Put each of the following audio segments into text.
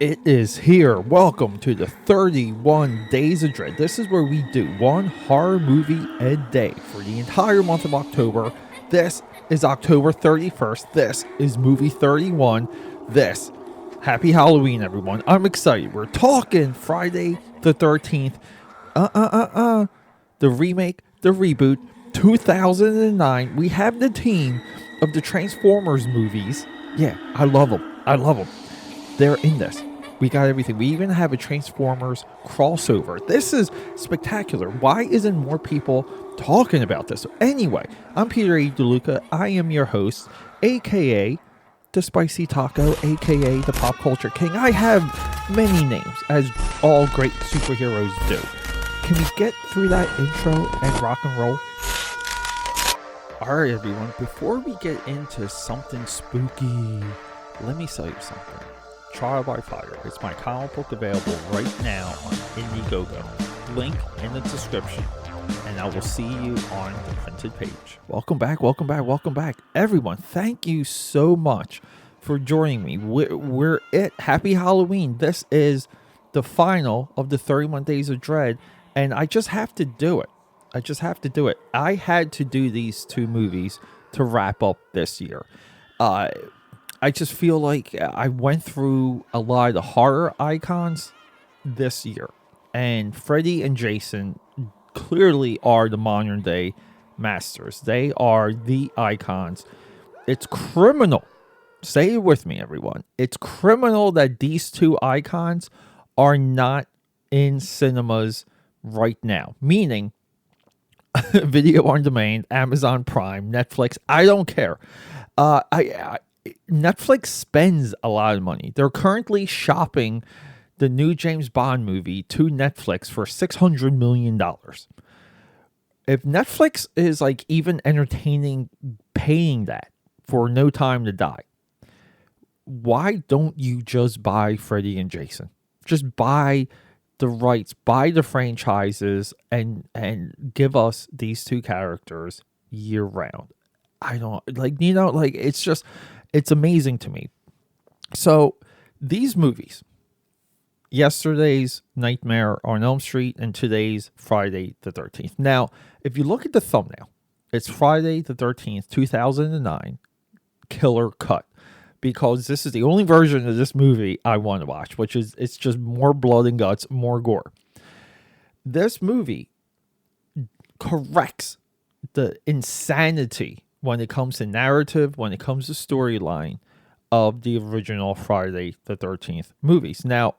It is here. Welcome to the 31 Days of Dread. This is where we do one horror movie a day for the entire month of October. This is October 31st. This is movie 31. This. Happy Halloween, everyone. I'm excited. We're talking Friday the 13th. The remake, the reboot, 2009. We have the team of the Transformers movies. Yeah, I love them. I love them. They're in this. We got everything. We even have a Transformers crossover. This is spectacular. Why isn't more people talking about this? So anyway, I'm Peter A. DeLuca. I am your host, aka the Spicy Taco, aka the Pop Culture King. I have many names, as all great superheroes do. Can we get through that intro and rock and roll? Alright, everyone. Before we get into something spooky, let me tell you something. Trial by Fire. It's my comic book available right now on Indiegogo. Link in the description. And I will see you on the printed page. Welcome back. Everyone, thank you so much for joining me. We're at Happy Halloween. This is the final of the 31 Days of Dread. And I just have to do it. I had to do these two movies to wrap up this year. I just feel like I went through a lot of the horror icons this year. And Freddy and Jason clearly are the modern day masters. They are the icons. It's criminal. Say it with me, everyone. It's criminal that these two icons are not in cinemas right now. Meaning, video on demand, Amazon Prime, Netflix, I don't care. Netflix spends a lot of money. They're currently shopping the new James Bond movie to Netflix for $600 million. If Netflix is like even entertaining paying that for No Time to Die, why don't you just buy Freddy and Jason? Just buy the rights, buy the franchises, and give us these two characters year round. I don't it's amazing to me. So these movies, yesterday's Nightmare on Elm Street and today's Friday the 13th. Now, if you look at the thumbnail, it's Friday the 13th, 2009, Killer Cut. Because this is the only version of this movie I want to watch, which is, it's just more blood and guts, more gore. This movie corrects the insanity when it comes to narrative, when it comes to storyline of the original Friday the 13th movies. Now,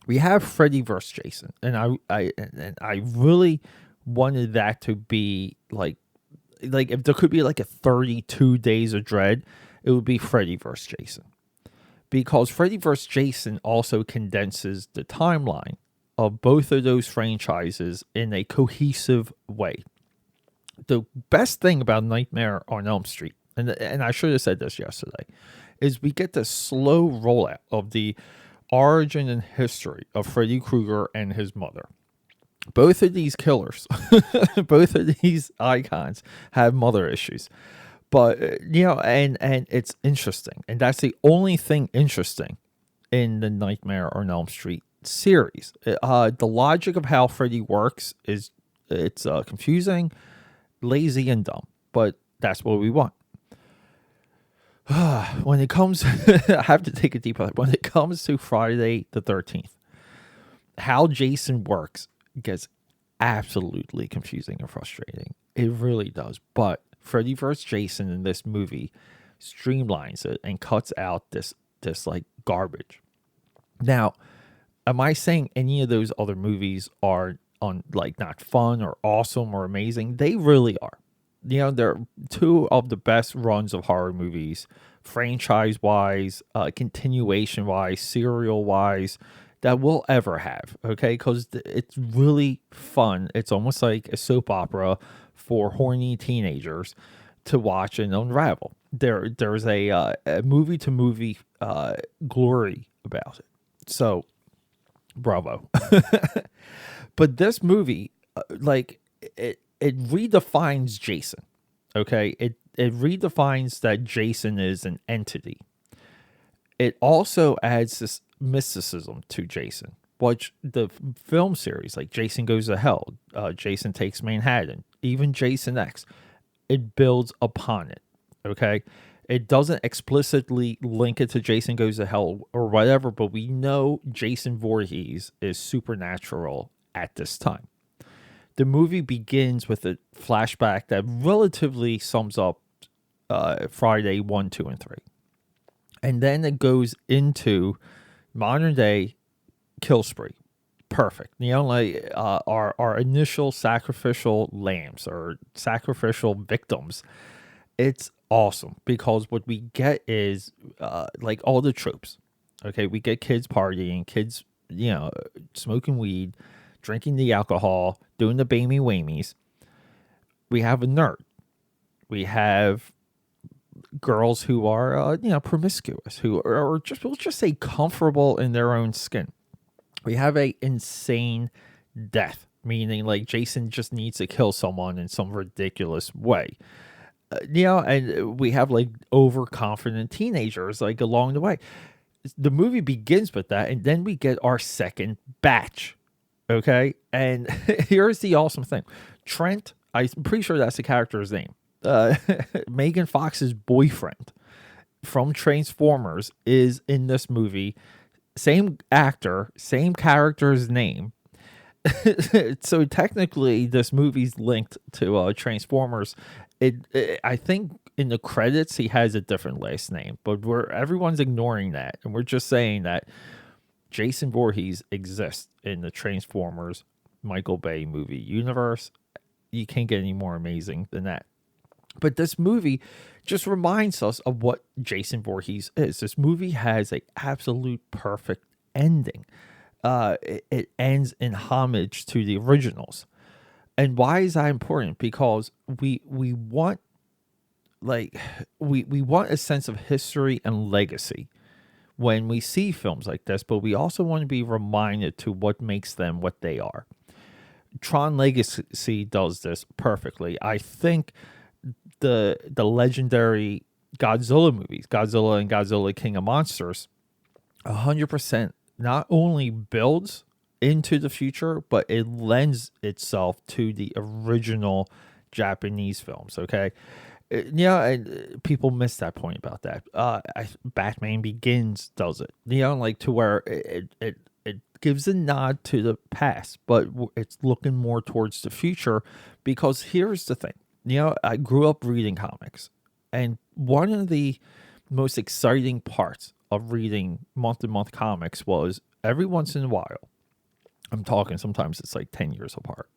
we have Freddy vs. Jason, and I really wanted that to be like if there could be like a 32 Days of Dread, it would be Freddy vs. Jason. Because Freddy vs. Jason also condenses the timeline of both of those franchises in a cohesive way. The best thing about Nightmare on Elm Street, and I should have said this yesterday, is we get the slow rollout of the origin and history of Freddy Krueger and his mother. Both of these killers, both of these icons have mother issues. But, and it's interesting. And that's the only thing interesting in the Nightmare on Elm Street series. The logic of how Freddy works is it's confusing, lazy, and dumb. But that's what we want. When it comes, I have to take a deep breath. When it comes to Friday the 13th, how Jason works gets absolutely confusing and frustrating. It really does. But Freddy vs. Jason in this movie streamlines it and cuts out this like garbage. Now, am I saying any of those other movies are not fun or awesome or amazing? They really are. They're two of the best runs of horror movies, franchise-wise, continuation-wise, serial-wise, that we'll ever have, okay? Because it's really fun. It's almost like a soap opera for horny teenagers to watch and unravel. There's a movie-to-movie glory about it. So, bravo. But this movie, it redefines Jason, okay? It redefines that Jason is an entity. It also adds this mysticism to Jason. Watch the film series like Jason Goes to Hell, Jason Takes Manhattan, even Jason X. It builds upon it. Okay. It doesn't explicitly link it to Jason Goes to Hell or whatever, but we know Jason Voorhees is supernatural at this time. The movie begins with a flashback that relatively sums up Friday 1, 2, and 3. And then it goes into modern day kill spree. Perfect. Like our initial sacrificial lambs or sacrificial victims. It's awesome because what we get is like all the tropes. Okay, we get kids partying, kids, smoking weed, drinking the alcohol, doing the bamey wamies. We have a nerd. We have girls who are promiscuous, who are just, we'll just say, comfortable in their own skin. We have a insane death, meaning like Jason just needs to kill someone in some ridiculous way. And we have like overconfident teenagers like along the way. The movie begins with that, and then we get our second batch. Okay, and here's the awesome thing: Trent, I'm pretty sure that's the character's name. Megan Fox's boyfriend from Transformers is in this movie. Same actor, same character's name. So technically, this movie's linked to Transformers. I think in the credits he has a different last name, but everyone's ignoring that, and we're just saying that Jason Voorhees exists in the Transformers Michael Bay movie universe. You can't get any more amazing than that. But this movie just reminds us of what Jason Voorhees is. This movie has an absolute perfect ending. It ends in homage to the originals. And why is that important? Because we want we want a sense of history and legacy when we see films like this, but we also want to be reminded to what makes them what they are. Tron Legacy does this perfectly. I think the legendary Godzilla movies, Godzilla and Godzilla King of Monsters, 100% not only builds into the future, but it lends itself to the original Japanese films. Okay, and people miss that point about that. Batman Begins does it. Like to where it gives a nod to the past, but it's looking more towards the future. Because here's the thing. I grew up reading comics, and one of the most exciting parts of reading month-to-month comics was every once in a while, I'm talking sometimes it's like 10 years apart,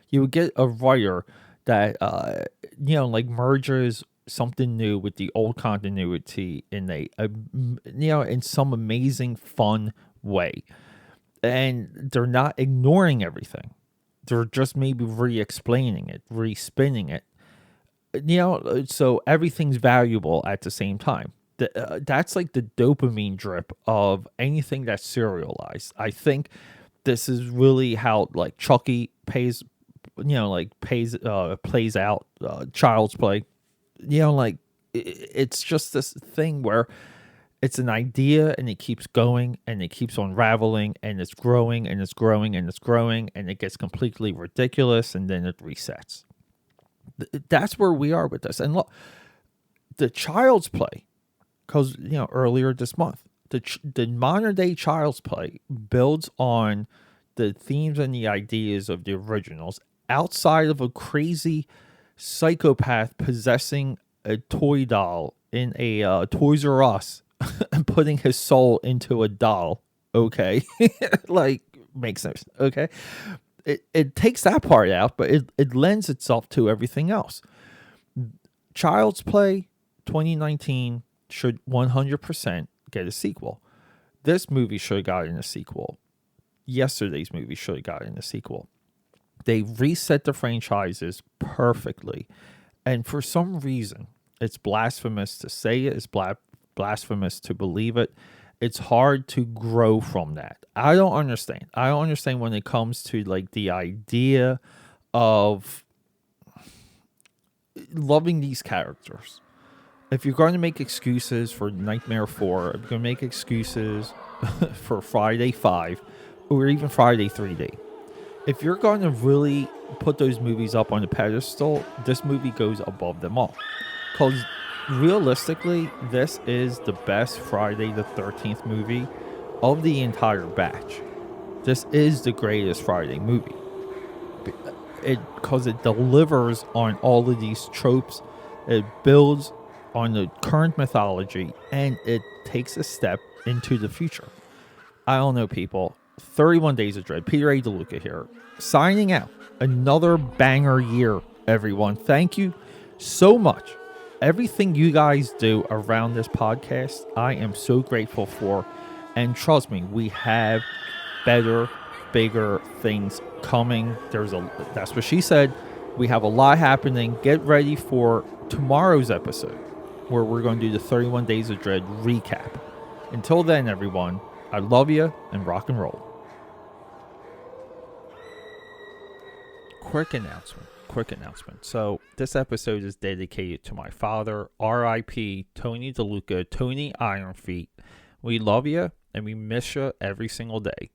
you would get a writer that, like merges something new with the old continuity in in some amazing, fun way. And they're not ignoring everything. They're just maybe re-explaining it, re-spinning it. So everything's valuable at the same time. That's like the dopamine drip of anything that's serialized. I think this is really how like Chucky plays out Child's Play. It's just this thing where it's an idea and it keeps going and it keeps unraveling and it's growing and it's growing and it's growing and it gets completely ridiculous and then it resets. That's where we are with this. And look, the Child's Play, because earlier this month, the modern day Child's Play builds on the themes and the ideas of the originals outside of a crazy psychopath possessing a toy doll in a Toys R Us and putting his soul into a doll. Okay. Like, makes sense. Okay. It takes that part out, but it lends itself to everything else. Child's Play 2019 should 100% get a sequel. This movie should have gotten a sequel. Yesterday's movie should have gotten a sequel. They reset the franchises perfectly. And for some reason, it's blasphemous to say it. It's blasphemous to believe it. It's hard to grow from that. I don't understand. I don't understand when it comes to like the idea of loving these characters. If you're going to make excuses for Nightmare 4, if you're going to make excuses for Friday 5 or even Friday 3D. If you're going to really put those movies up on the pedestal, this movie goes above them all. Because realistically, this is the best Friday the 13th movie of the entire batch. This is the greatest Friday movie. Because it delivers on all of these tropes. It builds on the current mythology, and it takes a step into the future. I don't know, people. 31 Days of Dread. Peter A. DeLuca here. Signing out. Another banger year, everyone. Thank you so much. Everything you guys do around this podcast, I am so grateful for. And trust me, we have better, bigger things coming. That's what she said. We have a lot happening. Get ready for tomorrow's episode, where we're going to do the 31 Days of Dread recap. Until then, everyone, I love you and rock and roll. Quick announcement. So this episode is dedicated to my father, R.I.P. Tony DeLuca, Tony Ironfeet. We love you and we miss you every single day.